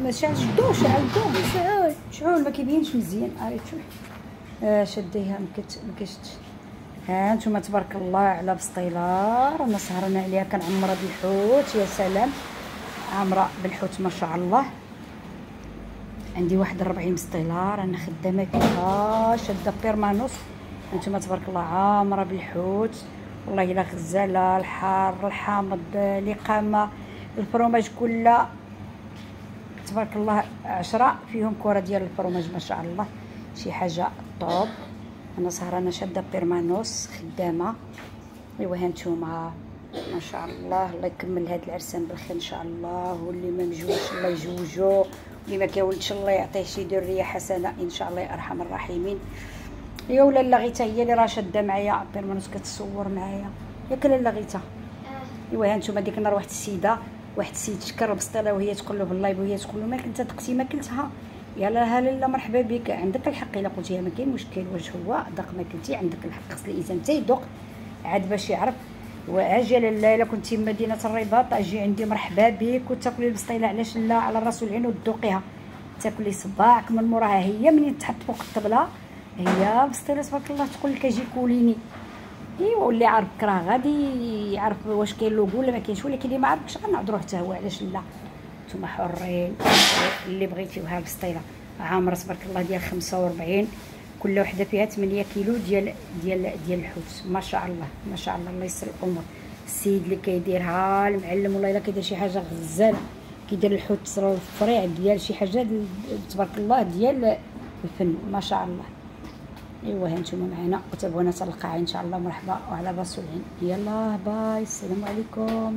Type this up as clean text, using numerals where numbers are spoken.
ما شعلتوش شعول ما كيبينش مزيان. شديها ما كشتش. ها نتوما تبارك الله على بسطيله، رانا سهرنا عليها كنعمرها بالحوت. يا سلام، عامره بالحوت ما شاء الله. عندي واحد 40 بسطيله رانا خدامه فيها، شاده بيرمانوس. نتوما تبارك الله عامره بالحوت، والله الا غزاله. الحار الحامض الاقامه الفرماج كلها تبارك الله 10 فيهم كره ديال الفرماج ما شاء الله. شي حاجه طوب. انا سهرانه شاده بيرمانوس خدامه. ايوا هانتوما ما شاء الله. الله يكمل هذا العرسان بالخير ان شاء الله، واللي ما مجوجش الله يجوجو، واللي ما كيولدش الله يعطيه شي ذريه حسنه ان شاء الله يا ارحم الراحمين. يا ولا لاغيتا هي اللي راه شاده معايا بيرمانوس كتصور معايا ياك لا لاغيتا. ايوا هانتوما ديك النهار واحد السيد شكر بسطيله وهي تقول له بالله وهي تقول له مالك انت دقتي ما كلتها. يلا هلا مرحبا بك، عندك الحق الا قلتيها ما كاين مشكل. واش هو دق ما كلتي عندك الحق، خص الانسان حتى يدوق عاد باش يعرف. واجي لاله الا كنتي من مدينه الرباط اجي عندي مرحبا بك وتاكلي البسطيله، علاش لا، على الراس والعين وتذوقيها، تاكلي صباعك من موراها. هي منين تحط فوق الطبله هي بسطيله تبارك الله تقول لك اجي كوليني. ايوا واللي عارفك راه غادي يعرف واش كاين لوغو ولا ما كاينش، ولكن اللي ما عارفكش غنعذروه حتى هو، علاش لا. نتوما حرين اللي بغيتيوها البسطيله عامره تبارك الله ديال 45، كل وحده فيها 8 كيلو ديال الحوت ما شاء الله ما شاء الله. الله يسر الامور. السيد اللي كيديرها المعلم والله الا كيدير شي حاجه غزاله، كيدير الحوت الفريع ديال شي حاجه تبارك الله ديال الفن ما شاء الله. ايوا هانتوما معنا وتابعونا حتى القاعه ان شاء الله. مرحبا وعلى باس العين. يلا باي، السلام عليكم.